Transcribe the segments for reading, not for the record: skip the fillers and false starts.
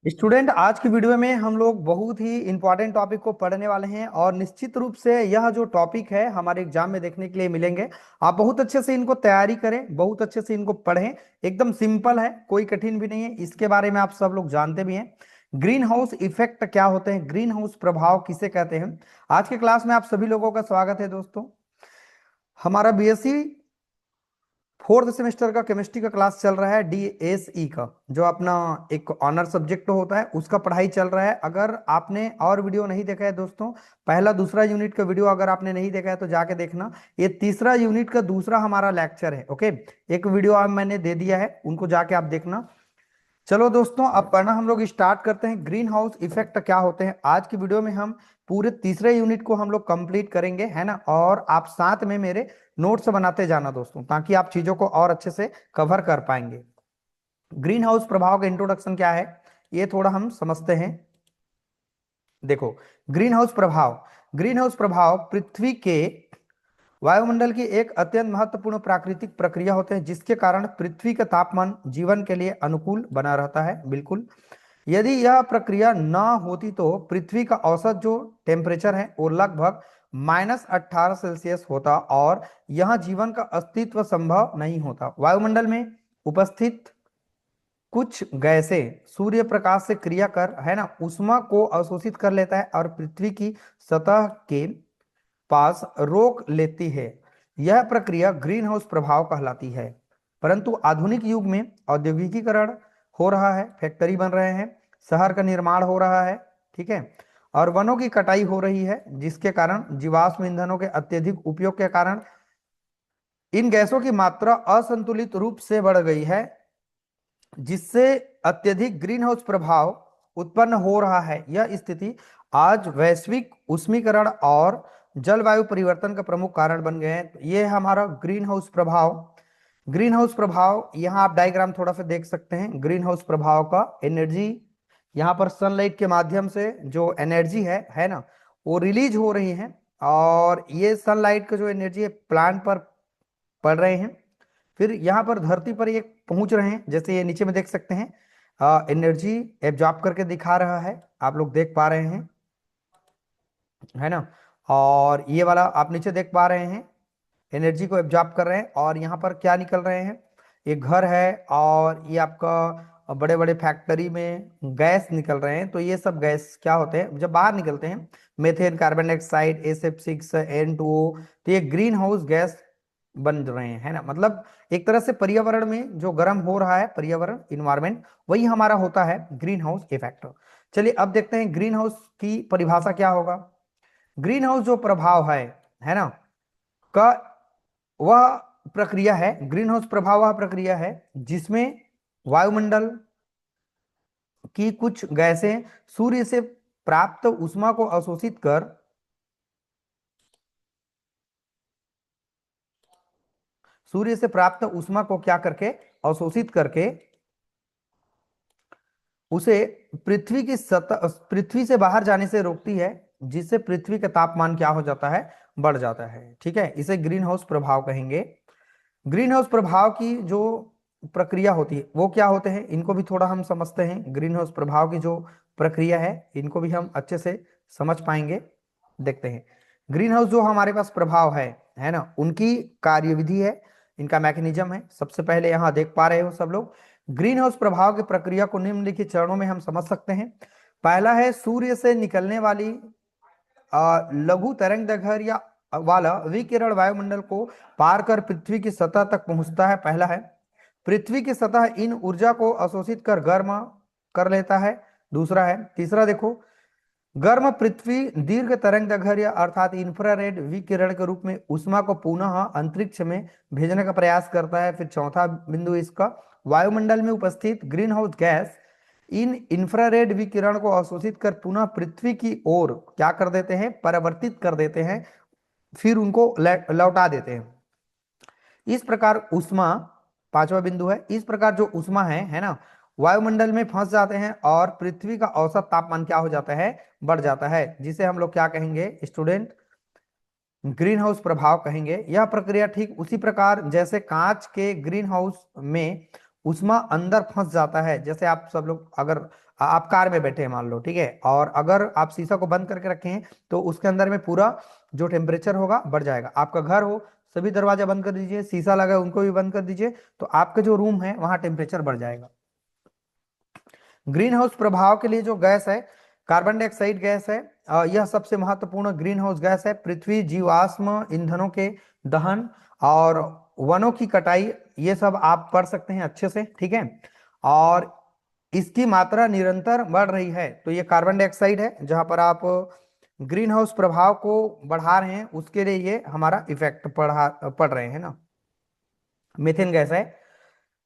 Student, आज की video में हम लोग बहुत ही इंपॉर्टेंट टॉपिक को पढ़ने वाले हैं और निश्चित रूप से यह जो टॉपिक है हमारे एग्जाम में देखने के लिए मिलेंगे। आप बहुत अच्छे से इनको तैयारी करें, बहुत अच्छे से इनको पढ़ें। एकदम सिंपल है, कोई कठिन भी नहीं है, इसके बारे में आप सब लोग जानते भी हैं। ग्रीन हाउस इफेक्ट क्या होते हैं, ग्रीन हाउस प्रभाव किसे कहते हैं, आज के क्लास में आप सभी लोगों का स्वागत है दोस्तों। हमारा बीएससी फोर्थ सेमेस्टर का केमिस्ट्री का क्लास चल रहा है, डीएसई का जो अपना एक ऑनर सब्जेक्ट होता है उसका पढ़ाई चल रहा है। अगर आपने और वीडियो नहीं देखा है दोस्तों, पहला दूसरा यूनिट का वीडियो अगर आपने नहीं देखा है तो जाके देखना। ये तीसरा यूनिट का दूसरा हमारा लेक्चर है। ओके, एक वीडियो आप मैंने दे दिया है, उनको जाके आप देखना। चलो दोस्तों, अब पढ़ना हम लोग स्टार्ट करते हैं। ग्रीन हाउस इफेक्ट क्या होते हैं आज की वीडियो में हम पूरे तीसरे यूनिट को हम लोग कंप्लीट करेंगे, है ना। और आप साथ में मेरे नोट्स बनाते जाना दोस्तों, ताकि आप चीजों को और अच्छे से कवर कर पाएंगे। ग्रीन हाउस प्रभाव का इंट्रोडक्शन क्या है ये थोड़ा हम समझते हैं। देखो, ग्रीन हाउस प्रभाव, ग्रीन हाउस प्रभाव पृथ्वी के वायुमंडल की एक अत्यंत महत्वपूर्ण प्राकृतिक प्रक्रिया होते हैं, जिसके कारण पृथ्वी का तापमान जीवन के लिए अनुकूल बना रहता है। बिल्कुल, यदि यह प्रक्रिया न होती तो पृथ्वी का औसत जो टेम्परेचर है वो लगभग -18 सेल्सियस होता और यहां जीवन का अस्तित्व संभव नहीं होता। वायुमंडल में उपस्थित कुछ गैसें सूर्य प्रकाश से क्रिया कर, है ना, ऊष्मा को अवशोषित कर लेता है और पृथ्वी की सतह के पास रोक लेती है। यह प्रक्रिया ग्रीन हाउस प्रभाव कहलाती है। परंतु आधुनिक युग में औद्योगिकीकरण हो रहा है, फैक्ट्री बन रहे हैं, शहर का निर्माण हो रहा है, ठीक है, और वनों की कटाई हो रही है, जिसके कारण जीवाश्म ईंधनों के अत्यधिक उपयोग के कारण इन गैसों की मात्रा असंतुलित रूप से बढ़ गई है, जिससे अत्यधिक ग्रीन हाउस प्रभाव उत्पन्न हो रहा है। यह स्थिति आज वैश्विक उष्मीकरण और जलवायु परिवर्तन का प्रमुख कारण बन गए हैं। ये हमारा ग्रीन हाउस प्रभाव। ग्रीन हाउस प्रभाव यहाँ आप डायग्राम थोड़ा सा देख सकते हैं। ग्रीन हाउस प्रभाव का एनर्जी, यहाँ पर सनलाइट के माध्यम से जो एनर्जी है ना, वो रिलीज हो रही है, और ये सनलाइट का जो एनर्जी है प्लांट पर पड़ रहे हैं, फिर यहाँ पर धरती पर ये पहुंच रहे हैं। जैसे ये नीचे में देख सकते हैं, एनर्जी एब्जॉर्ब करके दिखा रहा है, आप लोग देख पा रहे हैं, है ना। और ये वाला आप नीचे देख पा रहे हैं, एनर्जी को एब्जॉर्ब कर रहे हैं, और यहाँ पर क्या निकल रहे हैं, ये घर है और ये आपका बड़े बड़े फैक्ट्री में गैस निकल रहे हैं। तो ये सब गैस क्या होते हैं जब बाहर निकलते हैं, methane, carbon dioxide, SF6, N2O, तो ये ग्रीन हाउस गैस बन रहे हैं, है ना। मतलब एक तरह से पर्यावरण में जो गर्म हो रहा है, पर्यावरण, इन्वायरमेंट, वही हमारा होता है ग्रीन हाउस इफेक्ट। चलिए अब देखते हैं ग्रीन हाउस की परिभाषा क्या होगा। ग्रीन हाउस जो प्रभाव है ना, का वह प्रक्रिया है, ग्रीन हाउस प्रभाव वह प्रक्रिया है जिसमें वायुमंडल की कुछ गैसें सूर्य से प्राप्त ऊष्मा को अवशोषित कर, सूर्य से प्राप्त ऊष्मा को क्या करके अवशोषित करके उसे पृथ्वी की सतह, पृथ्वी से बाहर जाने से रोकती है, जिससे पृथ्वी का तापमान क्या हो जाता है, बढ़ जाता है। ठीक है, इसे ग्रीन हाउस प्रभाव कहेंगे। ग्रीन हाउस प्रभाव की जो प्रक्रिया होती है वो क्या होते हैं, इनको भी थोड़ा हम समझते हैं। ग्रीन हाउस प्रभाव की जो प्रक्रिया है इनको भी हम अच्छे से समझ पाएंगे। देखते हैं ग्रीन हाउस जो हमारे पास प्रभाव है ना, उनकी कार्यविधि है, इनका मैकेनिज्म है। सबसे पहले यहाँ देख पा रहे हो सब लोग, ग्रीन हाउस प्रभाव की प्रक्रिया को निम्नलिखित चरणों में हम समझ सकते हैं। पहला है सूर्य से निकलने वाली लघु तरंग दैर्घ्य या वाला विकिरण वायुमंडल को पार कर पृथ्वी की सतह तक पहुंचता है। पहला है पृथ्वी की सतह इन ऊर्जा को अवशोषित कर गर्म कर लेता है। दूसरा है, तीसरा देखो, गर्म पृथ्वी दीर्घ तरंग दैर्घ्य अर्थात इंफ्रारेड विकिरण के रूप में ऊष्मा को पुनः अंतरिक्ष में भेजने का प्रयास करता है। फिर चौथा बिंदु इसका, वायुमंडल में उपस्थित green house gas in infrared विकिरण को अवशोषित कर पुनः पृथ्वी की ओर क्या कर देते हैं, परावर्तित कर देते हैं, फिर उनको लौटा देते हैं। इस प्रकार ऊष्मा, पांचवा बिंदु है, इस प्रकार जो ऊष्मा है ना, वायुमंडल में फंस जाते हैं और पृथ्वी का औसत तापमान क्या हो जाता है, बढ़ जाता है, जिसे हम लोग क्या कहेंगे स्टूडेंट, ग्रीन हाउस प्रभाव कहेंगे। यह प्रक्रिया ठीक उसी प्रकार जैसे कांच के ग्रीन हाउस में उष्मा अंदर फंस जाता है। जैसे आप सब लोग अगर आप कार में बैठे हैं मान लो, ठीक है, और अगर आप शीशा को बंद करके रखे हैं तो उसके अंदर में पूरा जो टेम्परेचर होगा बढ़ जाएगा। आपका घर हो, सभी दरवाजा बंद कर दीजिए, शीशा लगा है उनको भी बंद कर दीजिए, तो आपका जो रूम है वहां टेम्परेचर बढ़ जाएगा। ग्रीन हाउस प्रभाव के लिए जो गैस है कार्बन डाइऑक्साइड गैस है, यह सबसे महत्वपूर्ण ग्रीन हाउस गैस है। पृथ्वी जीवाश्म ईंधनों के दहन और वनों की कटाई, ये सब आप पढ़ सकते हैं अच्छे से, ठीक है। और इसकी मात्रा निरंतर बढ़ रही है, तो ये कार्बन डाइऑक्साइड है जहां पर आप ग्रीन हाउस प्रभाव को बढ़ा रहे हैं, उसके लिए ये हमारा इफेक्ट पड़ रहे हैं ना। मीथेन गैस है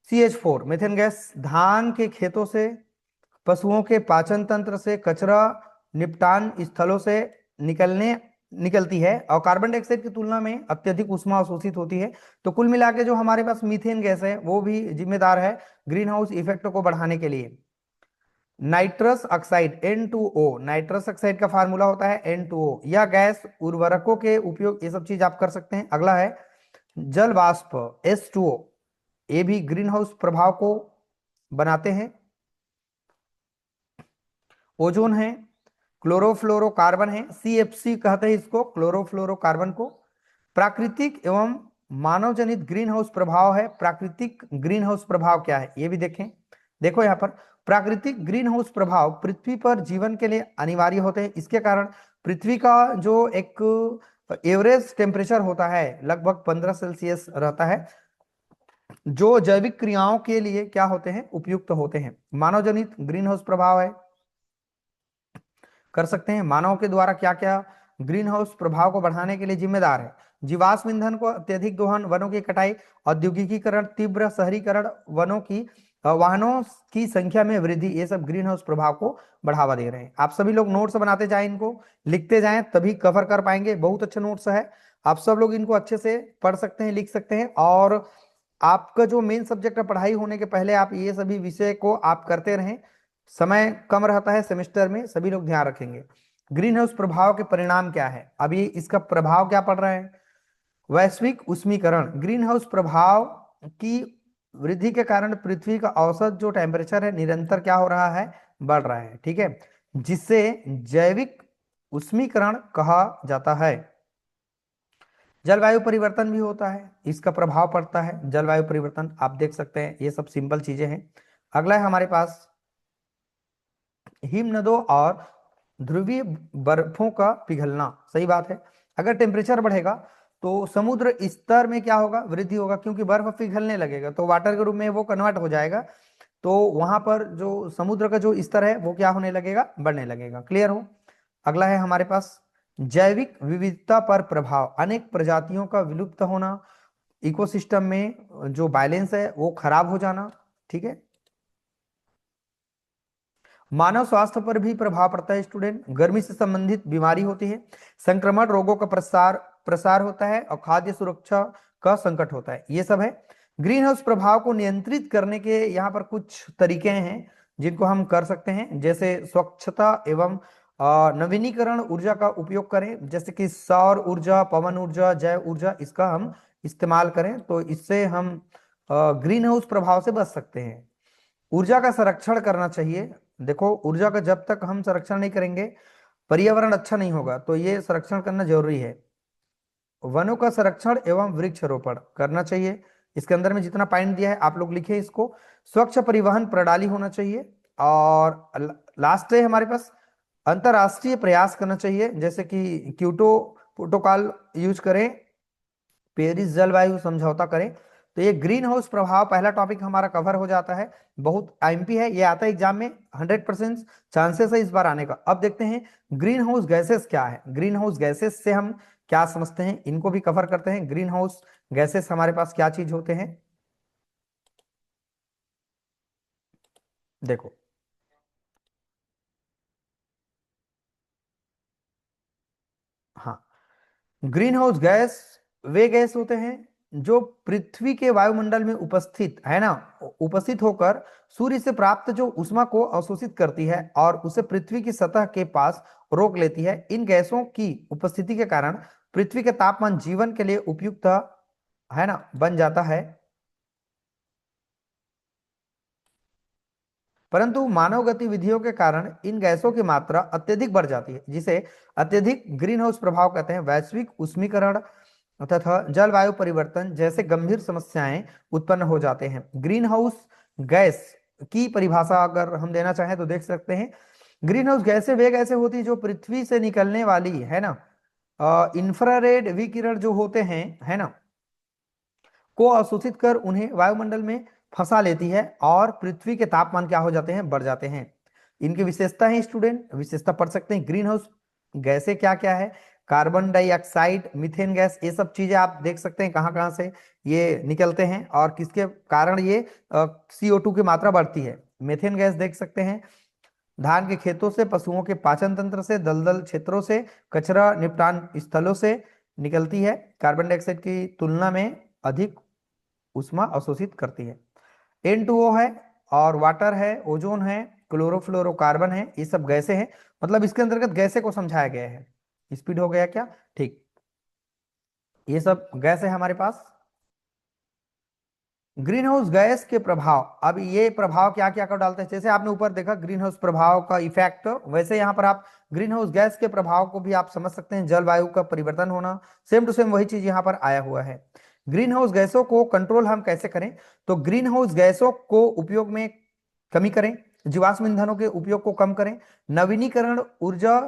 CH4। मीथेन गैस धान के खेतों से, पशुओं के पाचन तंत्र से, कचरा निपटान स्थलों से निकलती है और कार्बन डाइऑक्साइड की तुलना में अत्यधिक ऊष्मा अवशोषित होती है। तो कुल मिला के जो हमारे पास मीथेन गैस है वो भी जिम्मेदार है ग्रीन हाउस इफेक्ट को बढ़ाने के लिए। Nitrous oxide N2O, nitrous oxide का फार्मूला होता है N2O। यह गैस उर्वरकों के उपयोग, ये सब चीज आप कर सकते हैं। अगला है जल वाष्प H2O, ये भी ग्रीन हाउस प्रभाव को बनाते हैं। ओजोन है, क्लोरोफ्लोरोकार्बन है, CFC कहते हैं इसको, क्लोरोफ्लोरोकार्बन को। प्राकृतिक एवं मानव जनित ग्रीन हाउस प्रभाव है। प्राकृतिक ग्रीन हाउस प्रभाव क्या है ये भी देखें। देखो यहाँ पर प्राकृतिक ग्रीन हाउस प्रभाव पृथ्वी पर जीवन के लिए अनिवार्य होते हैं। इसके कारण पृथ्वी का जो एक एवरेज टेम्परेचर होता है लगभग 15 सेल्सियस रहता है, जो जैविक क्रियाओं के लिए क्या होते हैं, उपयुक्त होते हैं। मानव जनित ग्रीन हाउस प्रभाव है, कर सकते हैं। मानव के द्वारा क्या क्या ग्रीन हाउस प्रभाव को बढ़ाने के लिए जिम्मेदार है। जीवाश्म ईंधन को अत्यधिक दोहन, वनों की कटाई, औद्योगिकीकरण, तीव्र शहरीकरण, वनों की वाहनों की संख्या में वृद्धि, ये सब ग्रीन हाउस प्रभाव को बढ़ावा दे रहे हैं। आप सभी लोग नोट्स बनाते जाएं, इनको लिखते जाएं, तभी कवर कर पाएंगे। बहुत अच्छे नोट्स है, आप सब लोग इनको अच्छे से पढ़ सकते हैं, लिख सकते हैं। और आपका जो मेन सब्जेक्ट है पढ़ाई होने के पहले आप ये सभी विषय को आप करते रहें। समय कम रहता है सेमेस्टर में, सभी लोग ध्यान रखेंगे। ग्रीन हाउस प्रभाव के परिणाम क्या है, अभी इसका प्रभाव क्या पड़ रहा है। वैश्विक उष्मीकरण, ग्रीन हाउस प्रभाव की वृद्धि के कारण पृथ्वी का औसत जो टेम्परेचर है निरंतर क्या हो रहा है, बढ़ रहा है, ठीक है, जिससे जैविक उष्मीकरण कहा जाता है। जलवायु परिवर्तन भी होता है, इसका प्रभाव पड़ता है। जलवायु परिवर्तन आप देख सकते हैं, ये सब सिंपल चीजें हैं। अगला है हमारे पास हिमनदों और ध्रुवीय बर्फों का पिघलना। सही बात है, अगर टेम्परेचर बढ़ेगा तो समुद्र स्तर में क्या होगा, वृद्धि होगा, क्योंकि बर्फ पिघलने लगेगा तो वाटर के रूप में वो कन्वर्ट हो जाएगा, तो वहां पर जो समुद्र का जो स्तर है वो क्या होने लगेगा, बढ़ने लगेगा। क्लियर हो। अगला है हमारे पास जैविक विविधता पर प्रभाव, अनेक प्रजातियों का विलुप्त होना, इकोसिस्टम में जो बैलेंस है वो खराब हो जाना, ठीक है। मानव स्वास्थ्य पर भी प्रभाव पड़ता है स्टूडेंट, गर्मी से संबंधित बीमारी होती है, संक्रमण रोगों का प्रसार प्रसार होता है और खाद्य सुरक्षा का संकट होता है, ये सब है। ग्रीन हाउस प्रभाव को नियंत्रित करने के यहाँ पर कुछ तरीके हैं जिनको हम कर सकते हैं, जैसे स्वच्छता एवं नवीनीकरण ऊर्जा का उपयोग करें, जैसे कि सौर ऊर्जा, पवन ऊर्जा, जैव ऊर्जा, इसका हम इस्तेमाल करें तो इससे हम ग्रीन हाउस प्रभाव से बच सकते हैं। ऊर्जा का संरक्षण करना चाहिए। देखो ऊर्जा का जब तक हम संरक्षण नहीं करेंगे पर्यावरण अच्छा नहीं होगा, तो ये संरक्षण करना जरूरी है। वनों का संरक्षण एवं वृक्षारोपण करना चाहिए, इसके अंदर में जितना पॉइंट दिया है आप लोग लिखे इसको। स्वच्छ परिवहन प्रणाली होना चाहिए। और लास्ट है हमारे पास अंतरराष्ट्रीय प्रयास करना चाहिए, जैसे कि क्योटो प्रोटोकॉल यूज करें, पेरिस जलवायु समझौता करें। तो ये ग्रीन हाउस प्रभाव पहला टॉपिक हमारा कवर हो जाता है। बहुत आईएमपी है, ये आता है एग्जाम में, 100% चांसेस है इस बार आने का। अब देखते हैं ग्रीन हाउस गैसेस क्या है। ग्रीन हाउस गैसेस से हम क्या समझते हैं, इनको भी कवर करते हैं। ग्रीन हाउस गैसेस हमारे पास क्या चीज होते हैं, देखो। हाँ, ग्रीन हाउस गैस वे गैस होते हैं जो पृथ्वी के वायुमंडल में उपस्थित है ना, उपस्थित होकर सूर्य से प्राप्त जो ऊष्मा को अवशोषित करती है और उसे पृथ्वी की सतह के पास रोक लेती है। इन गैसों की उपस्थिति के कारण पृथ्वी के तापमान जीवन के लिए उपयुक्त है ना, बन जाता है। परंतु मानव गतिविधियों के कारण इन गैसों की मात्रा अत्यधिक बढ़ जाती है, जिसे अत्यधिक ग्रीन हाउस प्रभाव कहते हैं। वैश्विक उष्मीकरण तथा जलवायु परिवर्तन जैसे गंभीर समस्याएं उत्पन्न हो जाते हैं। ग्रीन हाउस गैस की परिभाषा अगर हम देना चाहें तो देख सकते हैं, ग्रीन हाउस गैसें वे गैसें होती है जो पृथ्वी से निकलने वाली है ना इंफ्रारेड विकिरण जो होते हैं, है ना, को अवशोषित कर उन्हें वायुमंडल में फंसा लेती है और पृथ्वी के तापमान क्या हो जाते हैं, बढ़ जाते हैं। इनकी विशेषता है स्टूडेंट, विशेषता पढ़ सकते हैं। ग्रीन हाउस गैसें क्या क्या है, कार्बन डाइऑक्साइड, मीथेन गैस, ये सब चीजें आप देख सकते हैं कहाँ कहाँ से ये निकलते हैं और किसके कारण ये CO2 की मात्रा बढ़ती है। मीथेन गैस देख सकते हैं धान के खेतों से, पशुओं के पाचन तंत्र से, दलदल क्षेत्रों से, कचरा निपटान स्थलों से निकलती है। कार्बन डाइऑक्साइड की तुलना में अधिक उष्मा अवशोषित करती है। N2O है और वाटर है, ओजोन है, क्लोरोफ्लोरोकार्बन है, ये सब गैसें हैं। मतलब इसके अंतर्गत गैसें को समझाया गया है। स्पीड हो गया क्या, ठीक। ये सब गैस है हमारे पास। ग्रीन हाउस गैस के प्रभाव, अब ये प्रभाव क्या क्या कर डालते हैं, जैसे आपने ऊपर देखा ग्रीन हाउस प्रभाव का इफेक्ट, वैसे यहाँ पर आप ग्रीन हाउस गैस के प्रभाव को भी आप समझ सकते हैं। जलवायु का परिवर्तन होना, सेम टू सेम वही चीज यहाँ पर आया हुआ है। ग्रीन हाउस गैसों को कंट्रोल हम कैसे करें, तो ग्रीन हाउस गैसों को उपयोग में कमी करें, जीवाश्म ईंधनों के उपयोग को कम करें, नवीनीकरण ऊर्जा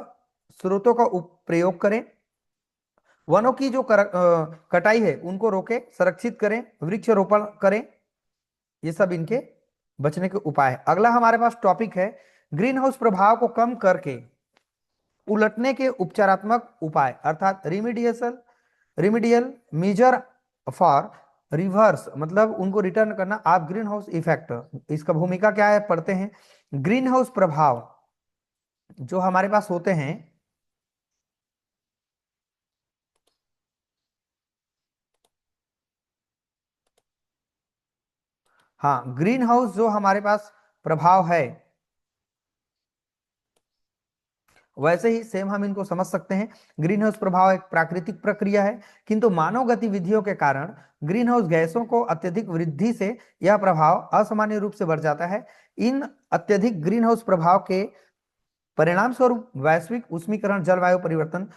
स्रोतों का प्रयोग करें, वनों की जो कटाई है उनको रोके, संरक्षित करें, वृक्षारोपण करें, ये सब इनके बचने के उपाय है। अगला हमारे पास टॉपिक है ग्रीन हाउस प्रभाव को कम करके उलटने के उपचारात्मक उपाय, अर्थात रिमीडियल मेजर फॉर रिवर्स, मतलब उनको रिटर्न करना। आप ग्रीन हाउस इफेक्ट, इसका भूमिका क्या है पढ़ते हैं। ग्रीन हाउस प्रभाव जो हमारे पास होते हैं, हाँ, ग्रीन हाउस जो हमारे पास प्रभाव है वैसे ही सेम हम इनको समझ सकते हैं। ग्रीन हाउस प्रभाव एक प्राकृतिक प्रक्रिया है, किंतु मानव गतिविधियों के कारण ग्रीन हाउस गैसों को अत्यधिक वृद्धि से यह प्रभाव असामान्य रूप से बढ़ जाता है। इन अत्यधिक ग्रीन हाउस प्रभाव के परिणाम स्वरूप वैश्विक उष्मीकरण, जलवायु परिवर्तन,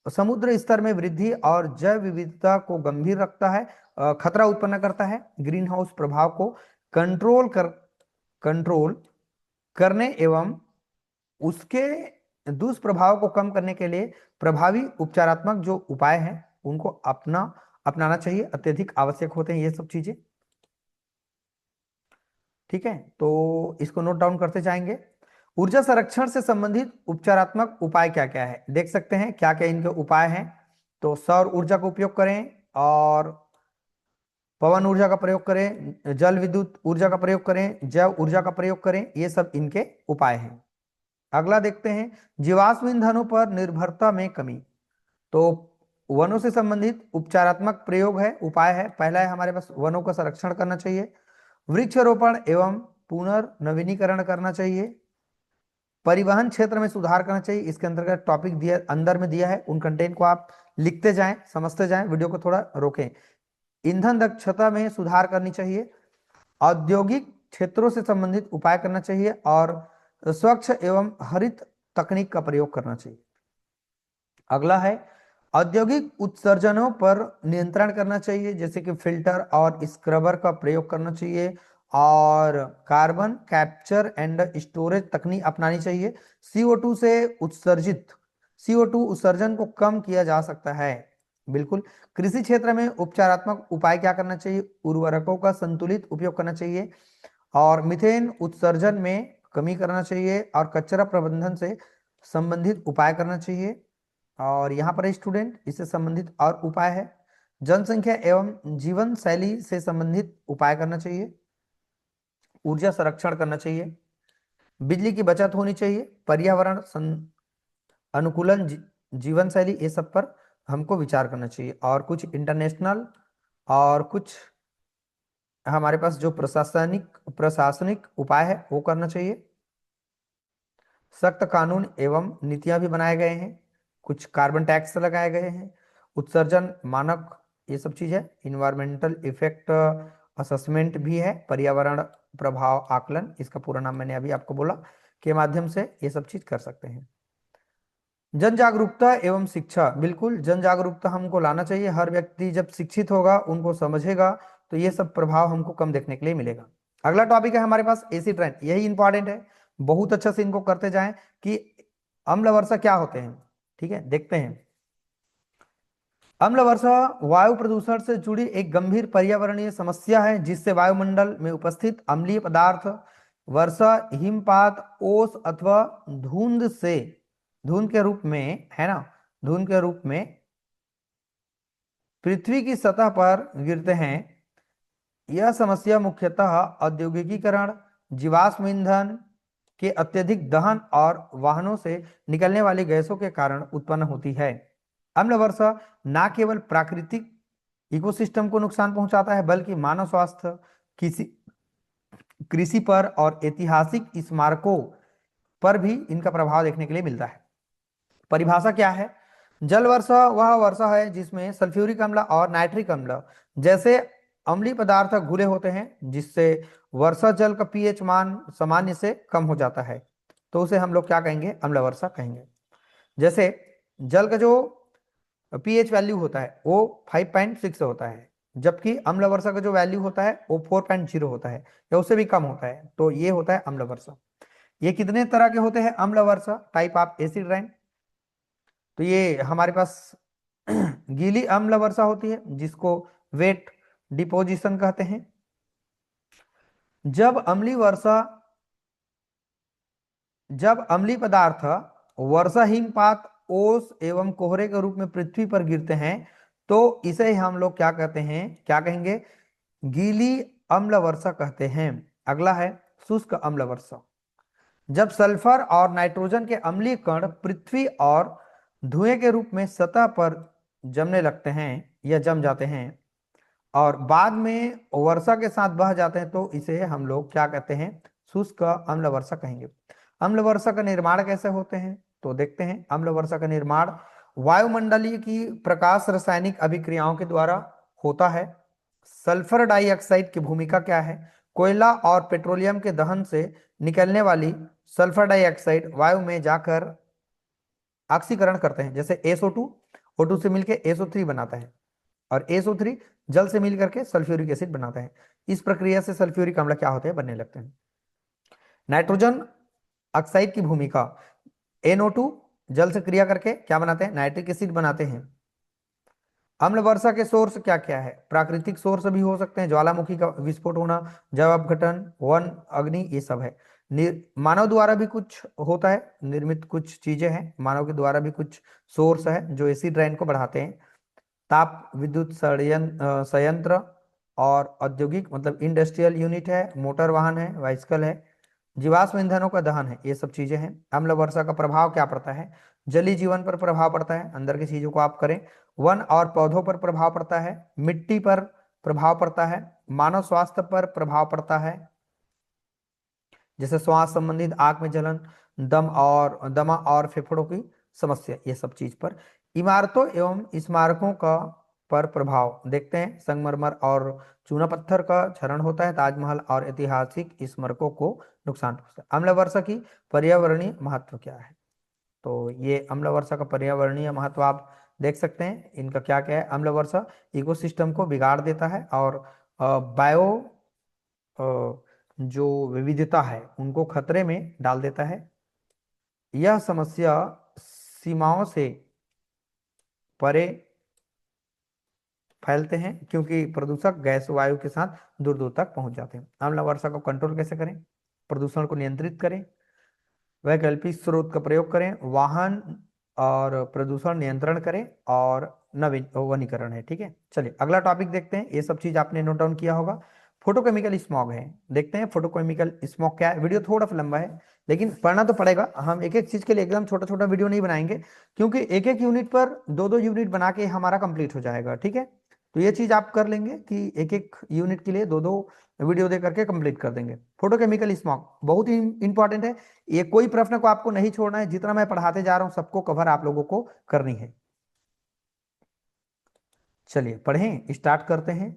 समुद्र स्तर में वृद्धि और जैव विविधता को गंभीर रखता है, खतरा उत्पन्न करता है। ग्रीन हाउस प्रभाव को कंट्रोल करने एवं उसके दुष्प्रभाव को कम करने के लिए प्रभावी उपचारात्मक जो उपाय हैं उनको अपनाना चाहिए, अत्यधिक आवश्यक होते हैं ये सब चीजें। ठीक है, तो इसको नोट डाउन करते जाएंगे। ऊर्जा संरक्षण से संबंधित उपचारात्मक उपाय क्या क्या है, देख सकते हैं क्या क्या इनके उपाय हैं। तो सौर ऊर्जा का उपयोग करें और पवन ऊर्जा का प्रयोग करें, जल विद्युत ऊर्जा का प्रयोग करें, जैव ऊर्जा का प्रयोग करें, ये सब इनके उपाय हैं। अगला देखते हैं जीवाश्म ईंधनों पर निर्भरता में कमी। तो वनों से संबंधित उपचारात्मक प्रयोग है, उपाय है। पहला है हमारे पास वनों का संरक्षण करना चाहिए, वृक्षारोपण एवं पुनर्नवीनीकरण करना चाहिए, परिवहन क्षेत्र में सुधार करना चाहिए। इसके अंतर्गत टॉपिक दिया अंदर में दिया है, उन कंटेंट को आप लिखते जाएं, समझते जाएं, वीडियो को थोड़ा रोकें। ईंधन दक्षता में सुधार करनी चाहिए, औद्योगिक क्षेत्रों से संबंधित उपाय करना चाहिए और स्वच्छ एवं हरित तकनीक का प्रयोग करना चाहिए। अगला है औद्योगिक उत्सर्जनों पर नियंत्रण करना चाहिए, जैसे कि फिल्टर और स्क्रबर का प्रयोग करना चाहिए और कार्बन कैप्चर एंड स्टोरेज तकनीक अपनानी चाहिए। CO2 से उत्सर्जित CO2 उत्सर्जन को कम किया जा सकता है, बिल्कुल। कृषि क्षेत्र में उपचारात्मक उपाय क्या करना चाहिए, उर्वरकों का संतुलित उपयोग करना चाहिए और मीथेन उत्सर्जन में कमी करना चाहिए और कचरा प्रबंधन से संबंधित उपाय करना चाहिए। और यहाँ पर स्टूडेंट इससे संबंधित और उपाय है, जनसंख्या एवं जीवन शैली से संबंधित उपाय करना चाहिए, ऊर्जा संरक्षण करना चाहिए, बिजली की बचत होनी चाहिए, पर्यावरण अनुकूलन जीवन शैली, ये सब पर हमको विचार करना चाहिए। और कुछ इंटरनेशनल और कुछ हमारे पास जो प्रशासनिक उपाय है वो करना चाहिए। सख्त कानून एवं नीतियां भी बनाए गए हैं, कुछ कार्बन टैक्स लगाए गए हैं, उत्सर्जन मानक, ये सब चीज है। इन्वायरमेंटल इफेक्ट असेसमेंट भी है, पर्यावरण प्रभाव आकलन, इसका पूरा नाम मैंने अभी आपको बोला, के माध्यम से ये सब चीज कर सकते हैं। जन जागरूकता एवं शिक्षा, बिल्कुल जन जागरूकता हमको लाना चाहिए। हर व्यक्ति जब शिक्षित होगा, उनको समझेगा, तो ये सब प्रभाव हमको कम देखने के लिए मिलेगा। अगला टॉपिक है हमारे पास एसिड रेन, यही इंपॉर्टेंट है, बहुत अच्छा से इनको करते जाएं कि अम्ल वर्षा क्या होते हैं। ठीक है, देखते हैं। अम्ल वर्षा वायु प्रदूषण से जुड़ी एक गंभीर पर्यावरणीय समस्या है, जिससे वायुमंडल में उपस्थित अम्लीय पदार्थ वर्षा, हिमपात, ओस अथवा धुंध से, धुंध के रूप में, है ना, धुंध के रूप में पृथ्वी की सतह पर गिरते हैं। यह समस्या मुख्यतः औद्योगिकीकरण, जीवाश्म ईंधन के अत्यधिक दहन और वाहनों से निकलने वाली गैसों के कारण उत्पन्न होती है। अम्ल वर्षा न केवल प्राकृतिक इकोसिस्टम को नुकसान पहुंचाता है, बल्कि मानव स्वास्थ्य, किसी कृषि पर और ऐतिहासिक स्मारकों पर भी इनका प्रभाव देखने के लिए मिलता है। परिभाषा क्या है? जल वर्षा वह वर्षा है जिसमें सल्फ्यूरिक अम्ल और नाइट्रिक अम्ल जैसे अम्लीय पदार्थ घुले होते हैं, जिससे वर्षा जल का पीएच मान सामान्य से कम हो जाता है, तो उसे हम लोग क्या कहेंगे? अम्ल वर्षा कहेंगे। जैसे जल का जो पीएच वैल्यू होता है वो 5.6 होता है, जबकि अम्ल वर्षा का जो वैल्यू होता है वो 4.0 होता है या उससे भी कम होता है, तो ये होता है अम्ल वर्षा। ये कितने तरह के होते हैं अम्ल वर्षा? Type of acid rain. तो ये हमारे पास गीली अम्ल वर्षा होती है, जिसको वेट डिपोजिशन कहते हैं। जब अम्लीय वर्षा, जब अम्लीय पदार्थ वर्षा, हिमपात, ओस एवं कोहरे के रूप में पृथ्वी पर गिरते हैं, तो इसे हम लोग क्या कहते हैं? क्या कहेंगे? गीली अम्ल वर्षा कहते हैं। अगला है शुष्क अम्ल वर्षा। जब सल्फर और नाइट्रोजन के अम्लीय कण पृथ्वी और धुएं के रूप में सतह पर जमने लगते हैं या जम जाते हैं और बाद में वर्षा के साथ बह जाते हैं, तो इसे हम लोग क्या कहते हैं? शुष्क अम्ल वर्षा कहेंगे। अम्ल वर्षा का निर्माण कैसे होते हैं? तो देखते हैं। अम्ल वर्षा का निर्माण वायुमंडलीय की प्रकाश रासायनिक अभिक्रियाओं के द्वारा होता है। सल्फर डाइऑक्साइड की भूमिका क्या है? कोयला और पेट्रोलियम के दहन से निकलने वाली सल्फर डाइऑक्साइड वायु में जाकर ऑक्सीकरण करते हैं, जैसे SO2 O2 से मिलकर SO3 बनाता है और SO3 जल से मिल करके सल्फ्यूरिक एसिड बनाता है। इस प्रक्रिया से सल्फ्यूरिक अम्ल क्या होते हैं? बनने लगते हैं। नाइट्रोजन ऑक्साइड की भूमिका, NO2 जल से क्रिया करके क्या बनाते हैं? नाइट्रिक एसिड बनाते हैं। अम्ल वर्षा के सोर्स क्या क्या है? प्राकृतिक सोर्स भी हो सकते हैं, ज्वालामुखी का विस्फोट होना, जल अपघटन, वन अग्नि, ये सब है। मानव द्वारा भी कुछ होता है, निर्मित कुछ चीजें हैं, मानव के द्वारा भी कुछ सोर्स है जो एसिड रेन को बढ़ाते हैं। ताप विद्युत संयंत्र और औद्योगिक मतलब इंडस्ट्रियल यूनिट है, मोटर वाहन है, बाइसिकल है, जीवाश्म ईंधनों का दहन है, ये सब चीजें हैं। अम्ल वर्षा का प्रभाव क्या पड़ता है? जलीय जीवन पर प्रभाव पड़ता है, अंदर की चीजों को आप करें। वन और पौधों पर प्रभाव पड़ता है, मिट्टी पर प्रभाव पड़ता है, मानव स्वास्थ्य पर प्रभाव पड़ता है, जैसे श्वास संबंधित, आंख में जलन, दमा और फेफड़ों की समस्या, ये सब चीज पर। इमारतों एवं स्मारकों का पर प्रभाव देखते हैं। संगमरमर और चूना पत्थर का क्षरण होता है, ताजमहल और ऐतिहासिक स्मारकों को नुकसान पहुंचता है। अम्ल वर्षा की पर्यावरणीय महत्व क्या है? तो ये अम्ल वर्षा का पर्यावरणीय महत्व आप देख सकते हैं। इनका क्या क्या है? अम्ल वर्षा इकोसिस्टम को बिगाड़ देता है और बायो जो विविधता है उनको खतरे में डाल देता है। यह समस्या सीमाओं से परे फैलते हैं, क्योंकि प्रदूषक गैस वायु के साथ दूर दूर तक पहुंच जाते हैं। अम्ल वर्षा को कंट्रोल कैसे करें? प्रदूषण को नियंत्रित करें, वैकल्पिक स्रोत का प्रयोग करें, वाहन और प्रदूषण नियंत्रण करें, और नवीन वनीकरण है। ठीक है, चलिए अगला टॉपिक देखते हैं। ये सब चीज आपने नोट डाउन किया होगा। फोटोकेमिकल स्मॉग है, देखते हैं फोटोकेमिकल स्मॉग क्या है। वीडियो थोड़ा सा लंबा है, लेकिन पढ़ना तो पड़ेगा। हम एक एक चीज के लिए एकदम छोटा छोटा वीडियो नहीं बनाएंगे, क्योंकि एक एक यूनिट पर दो दो यूनिट बना के हमारा कंप्लीट हो जाएगा। ठीक है, तो ये चीज आप कर लेंगे कि एक एक यूनिट के लिए दो दो वीडियो दे करके कंप्लीट कर देंगे। फोटोकेमिकल स्मॉग बहुत ही इंपॉर्टेंट है। ये कोई प्रश्न को आपको नहीं छोड़ना है, जितना मैं पढ़ाते जा रहा हूं सबको कवर आप लोगों को करनी है। चलिए पढ़ें, स्टार्ट करते हैं।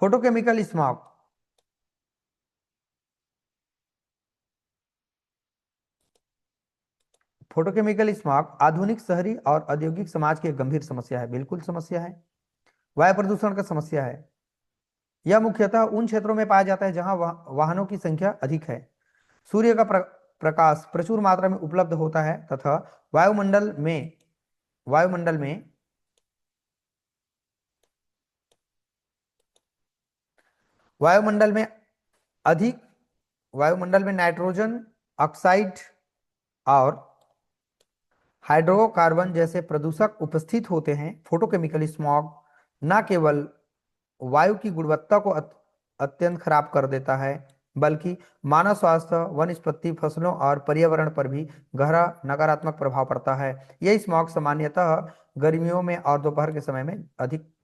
फोटोकेमिकल स्मॉग, फोटोकेमिकल स्मॉग आधुनिक शहरी और औद्योगिक समाज की एक गंभीर समस्या है। बिल्कुल समस्या है। वायु प्रदूषण का समस्या है। यह मुख्यतः उन क्षेत्रों में पाया जाता है जहां वाहनों की संख्या अधिक है, सूर्य का प्रकाश प्रचुर मात्रा में उपलब्ध होता है तथा वायुमंडल में वायुमंडल में वायुमंडल में अधिक वायुमंडल में नाइट्रोजन ऑक्साइड और हाइड्रोकार्बन जैसे प्रदूषक उपस्थित होते हैं। फोटोकेमिकल स्मॉग न केवल वायु की गुणवत्ता को अत्यंत खराब कर देता है, बल्कि मानव स्वास्थ्य, वनस्पति, फसलों और पर्यावरण पर भी गहरा नकारात्मक प्रभाव पड़ता है। ये स्मॉग सामान्यतः गर्मियों में और दोपहर के समय में अधिक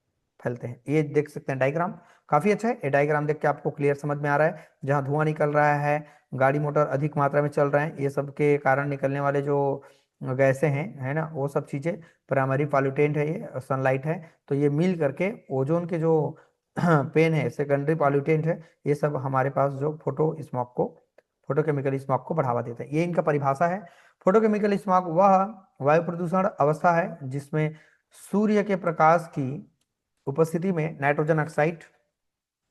फैलते हैं। ये देख सकते हैं डायग्राम, काफी अच्छा है। ये डायग्राम देख के आपको क्लियर समझ में आ रहा है, जहाँ धुआं निकल रहा है, गाड़ी मोटर अधिक मात्रा में चल रहे हैं, ये सब के कारण निकलने वाले जो गैसें हैं, है ना, वो सब चीजें प्राइमरी पॉल्यूटेंट है, ये सनलाइट है, तो ये मिल करके ओजोन के जो पेन है, सेकेंडरी पॉल्यूटेंट है, ये सब हमारे पास जो फोटोकेमिकल स्मॉग को बढ़ावा देता है। ये इनका परिभाषा है। फोटोकेमिकल स्मॉग वह वायु प्रदूषण अवस्था है जिसमें सूर्य के प्रकाश की उपस्थिति में नाइट्रोजन ऑक्साइड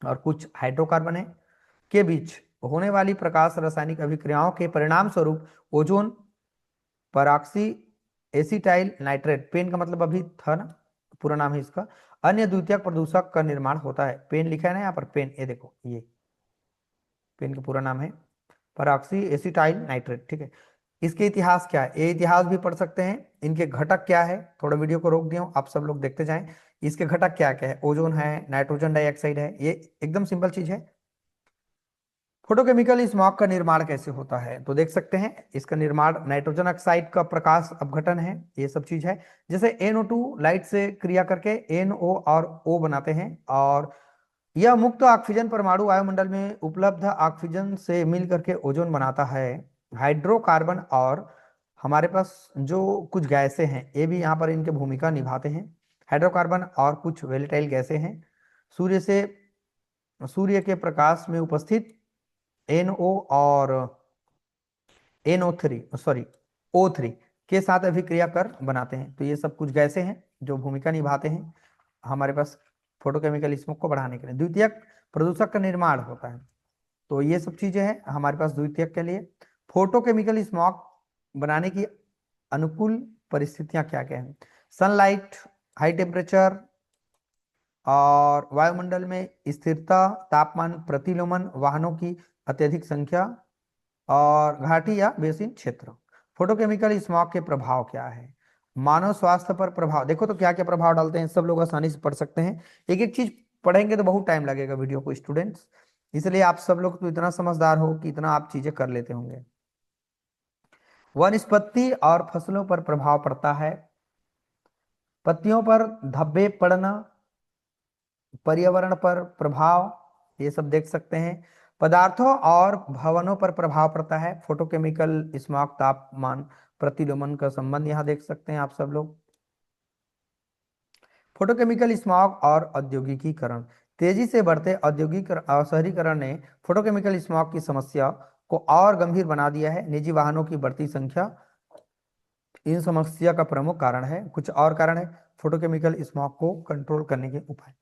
और कुछ हाइड्रोकार्बन है के बीच होने वाली प्रकाश रासायनिक अभिक्रियाओं के परिणाम स्वरूप ओजोन पराक्सी एसिटाइल नाइट्रेट, पेन का मतलब अभी था ना, पूरा नाम है इसका, अन्य द्वितीयक प्रदूषक का निर्माण होता है। पेन लिखा है ना यहाँ पर, पेन, ये देखो, ये पेन का पूरा नाम है पराक्सी एसिटाइल नाइट्रेट, ठीक है। इसके इतिहास क्या है, ये इतिहास भी पढ़ सकते हैं। इनके घटक क्या है, थोड़ा वीडियो को रोक दिया हूं, आप सब लोग देखते जाएं। इसके घटक क्या क्या है, ओजोन है, नाइट्रोजन डाइऑक्साइड है, ये एकदम सिंपल चीज है। फोटोकेमिकल स्मॉग का निर्माण कैसे होता है, तो देख सकते हैं इसका निर्माण नाइट्रोजन ऑक्साइड का प्रकाश अपघटन है, ये सब चीज है। जैसे NO2 लाइट से क्रिया करके NO और O बनाते हैं, और यह मुक्त ऑक्सीजन परमाणु वायुमंडल में उपलब्ध ऑक्सीजन से मिल करके ओजोन बनाता है। हाइड्रोकार्बन और हमारे पास जो कुछ गैसें हैं, ये भी यहाँ पर इनके भूमिका निभाते हैं। हाइड्रोकार्बन और कुछ वेलेटाइल गैसें हैं, सूर्य से सूर्य के प्रकाश में उपस्थित NO और NO3 सॉरी O3 के साथ अभिक्रिया कर बनाते हैं। तो ये सब कुछ गैसें हैं जो भूमिका निभाते हैं हमारे पास फोटोकेमिकल स्मोक को बढ़ाने के लिए। द्वितीयक प्रदूषक का निर्माण होता है, तो ये सब चीजें हैं हमारे पास द्वितीयक के लिए। फोटोकेमिकल स्मोक बनाने की अनुकूल परिस्थितियां क्या क्या है, सनलाइट, हाई टेम्परेचर और वायुमंडल में स्थिरता, तापमान, प्रतिलोमन, वाहनों की अत्यधिक संख्या और घाटी या बेसिन क्षेत्र। फोटोकेमिकल स्मॉग के प्रभाव क्या है, मानव स्वास्थ्य पर प्रभाव देखो तो क्या क्या प्रभाव डालते हैं, सब लोग आसानी से पढ़ सकते हैं। एक एक चीज पढ़ेंगे तो बहुत टाइम लगेगा वीडियो को स्टूडेंट्स, इसलिए आप सब लोग तो इतना समझदार हो कि इतना आप चीजें कर लेते होंगे। वनस्पति और फसलों पर प्रभाव पड़ता है, पत्तियों पर धब्बे पड़ना, पर्यावरण पर प्रभाव, ये सब देख सकते हैं। पदार्थों और भवनों पर प्रभाव पड़ता है, फोटोकेमिकल स्मॉग, तापमान, प्रतिलोमन का संबंध यहाँ देख सकते हैं आप सब लोग। फोटोकेमिकल स्मॉग और औद्योगिकीकरण, तेजी से बढ़ते औद्योगिक और शहरीकरण ने फोटोकेमिकल स्मॉग की समस्या को और गंभीर बना दिया है। निजी वाहनों की बढ़ती संख्या इन समस्या का प्रमुख कारण है। कुछ और कारण है फोटोकेमिकल स्मॉग को कंट्रोल करने के उपाय,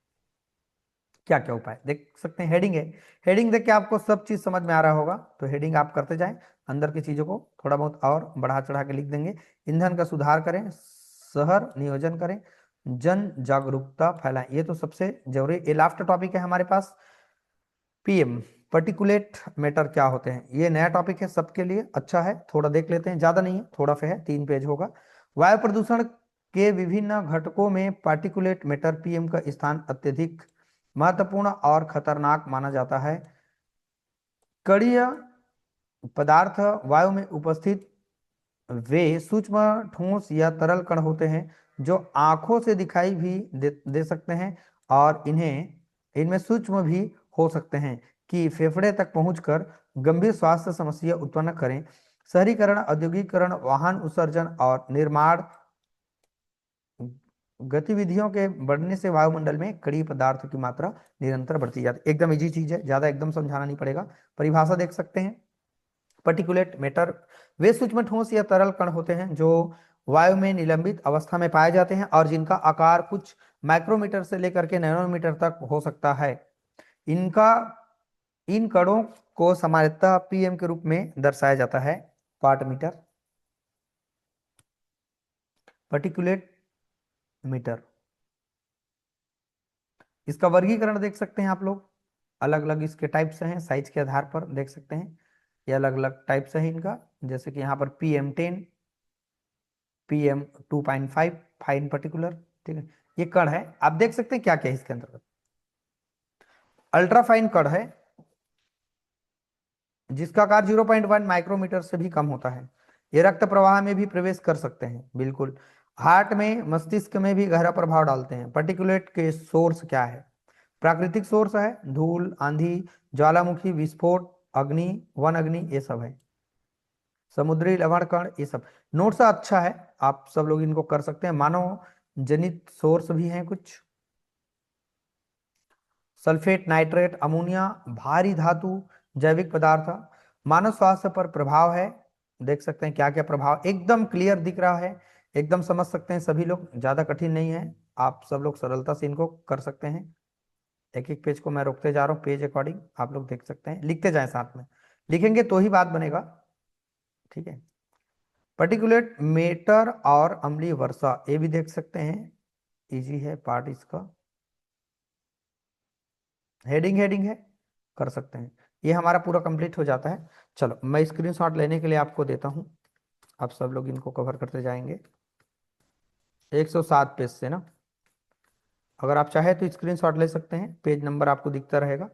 क्या क्या उपाय देख सकते हैं। हेडिंग है, हेडिंग देख के आपको सब चीज समझ में आ रहा होगा, तो हेडिंग आप करते जाएं, अंदर की चीजों को थोड़ा बहुत और बढ़ा चढ़ा के लिख देंगे। ईंधन का सुधार करें, शहर नियोजन करें, जन जागरूकता फैलाएं, ये तो सबसे जरूरी। ये लास्ट टॉपिक है हमारे पास। PM पर्टिकुलेट मैटर क्या होते हैं, ये नया टॉपिक है सबके लिए, अच्छा है, थोड़ा देख लेते हैं, ज्यादा नहीं है, थोड़ा सा है, 3 पेज होगा। वायु प्रदूषण के विभिन्न घटकों में पार्टिकुलेट मैटर PM का स्थान अत्यधिक महत्वपूर्ण और खतरनाक माना जाता है। कणीय पदार्थ वायु में उपस्थित वे सूक्ष्म ठोस या तरल कण होते हैं जो आंखों से दिखाई भी दे सकते हैं, और इनमें सूक्ष्म भी हो सकते हैं कि फेफड़े तक पहुंचकर गंभीर स्वास्थ्य समस्या उत्पन्न करें। शहरीकरण, औद्योगिकरण, वाहन उत्सर्जन और निर्माण गतिविधियों के बढ़ने से वायुमंडल में कड़ी पदार्थों की मात्रा निरंतर बढ़ती जाती है। एकदम इजी चीज है, ज्यादा एकदम समझाना नहीं पड़ेगा। परिभाषा देख सकते हैं। पर्टिकुलेट मैटर वे सूक्ष्म ठोस या तरल कण होते हैं जो वायु में निलंबित अवस्था में पाए जाते हैं और जिनका आकार कुछ माइक्रोमीटर से लेकर के नैनोमीटर तक हो सकता है। इनका इन कणों को सामान्यतः पीएम के रूप में दर्शाया जाता है, पार्ट मीटर, पर्टिकुलेट मीटर। इसका वर्गीकरण देख सकते हैं आप लोग, अलग अलग इसके टाइप्स हैं, साइज के आधार पर देख सकते हैं ये अलग अलग टाइप्स है इनका। जैसे कि यहाँ पर PM10, PM2.5 फाइन पर्टिकुलर, ठीक है। ये कण है, आप देख सकते हैं क्या क्या है इसके अंतर्गत। अल्ट्रा फाइन कण है जिसका आकार 0.1 माइक्रोमीटर से भी कम होता है। ये रक्त प्रवाह में भी प्रवेश कर सकते हैं, बिल्कुल। हार्ट में, मस्तिष्क में भी गहरा प्रभाव डालते हैं। पर्टिकुलेट के सोर्स क्या है? प्राकृतिक सोर्स है, धूल, आंधी, ज्वालामुखी, विस्फोट, अग्नि, वन अग्नि, ये सब है। समुद्री लवण कण, ये सब। नोट्स अच्छा है, आप सब लोग इनको कर सकते हैं। मानव जनित सोर्स भी हैं कुछ, सल्फेट, नाइट्रेट, अमोनिया, भारी धातु, जैविक पदार्थ। मानव स्वास्थ्य पर प्रभाव है, देख सकते हैं क्या क्या प्रभाव, एकदम क्लियर दिख रहा है, एकदम समझ सकते हैं सभी लोग, ज्यादा कठिन नहीं है, आप सब लोग सरलता से इनको कर सकते हैं। एक एक पेज को मैं रोकते जा रहा हूँ, पेज अकॉर्डिंग आप लोग देख सकते हैं, लिखते जाएं साथ में, लिखेंगे तो ही बात बनेगा, ठीक है। पर्टिकुलेट मेटर और अम्लीय वर्षा, ये भी देख सकते हैं, इजी है पार्ट इसका, हेडिंग हेडिंग है, कर सकते हैं। ये हमारा पूरा कंप्लीट हो जाता है। चलो मैं स्क्रीनशॉट लेने के लिए आपको देता हूँ, आप सब लोग इनको कवर करते जाएंगे। 107 पेज से ना, अगर आप चाहे तो स्क्रीनशॉट ले सकते हैं, पेज नंबर आपको दिखता रहेगा,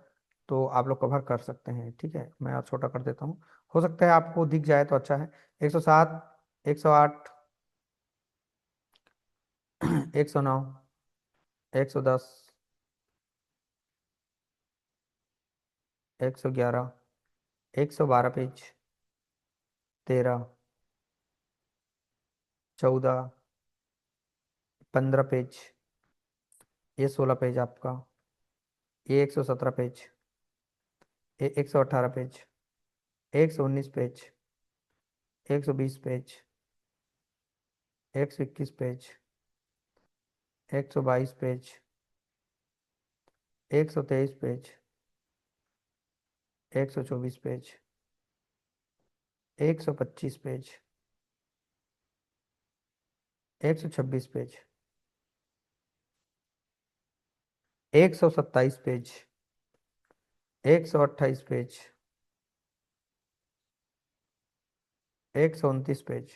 तो आप लोग कवर कर सकते हैं, ठीक है। मैं और छोटा कर देता हूँ, हो सकता है आपको दिख जाए तो अच्छा है। 107, 108, 109, 110, 111, 112 पेज, 13, 14, 15 पेज, ये 16 पेज आपका, ये 117 पेज, ये 118 page, 119 page, 120 page, 121 page, 122 page, 123 page, 124 page, 125 page, 126 page, 127 page, 128 page, 129 page,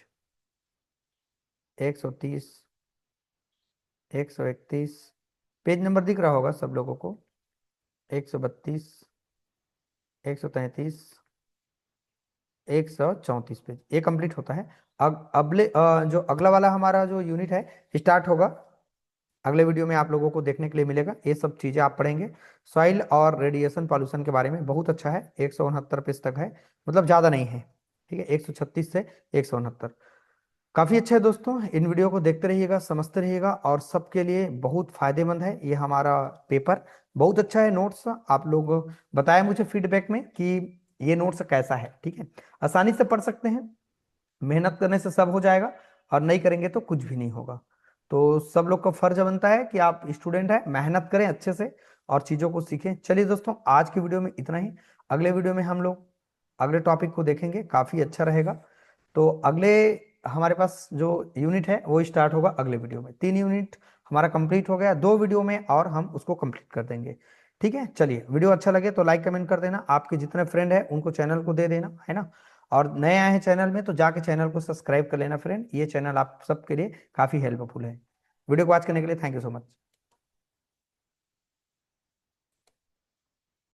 130, 131, page number दिख रहा होगा सब लोगों को, 132, 133, 134 पेज, ये कंप्लीट होता है। जो अगला वाला हमारा जो यूनिट है स्टार्ट होगा, अगले वीडियो में आप लोगों को देखने के लिए मिलेगा, ये सब चीजें आप पढ़ेंगे। सॉइल और रेडिएशन पॉल्यूशन के बारे में बहुत अच्छा है, 169 पेज तक है, मतलब ज्यादा नहीं है, ठीक है। 136 से 169, काफी अच्छा है दोस्तों। इन वीडियो को देखते रहिएगा, समझते रहिएगा, और सबके लिए बहुत फायदेमंद है ये हमारा पेपर, बहुत अच्छा है। नोट्स आप लोग बताएं मुझे फीडबैक में कि ये नोट्स कैसा है, ठीक है। आसानी से पढ़ सकते हैं, मेहनत करने से सब हो जाएगा, और नहीं करेंगे तो कुछ भी नहीं होगा। तो सब लोग का फर्ज बनता है कि आप स्टूडेंट है, मेहनत करें अच्छे से और चीजों को सीखें। चलिए दोस्तों, आज की वीडियो में इतना ही, अगले वीडियो में हम लोग अगले टॉपिक को देखेंगे, काफी अच्छा रहेगा। तो अगले हमारे पास जो यूनिट है वो स्टार्ट होगा अगले वीडियो में। 3 यूनिट हमारा कंप्लीट हो गया, 2 वीडियो में और हम उसको कंप्लीट कर देंगे, ठीक है। चलिए, वीडियो अच्छा लगे तो लाइक कमेंट कर देना, आपके जितने फ्रेंड है उनको चैनल को दे देना, है ना। और नए आए हैं चैनल में तो जाके चैनल को सब्सक्राइब कर लेना फ्रेंड, ये चैनल आप सबके लिए काफी हेल्पफुल है। वीडियो को वॉच करने के लिए थैंक यू सो मच।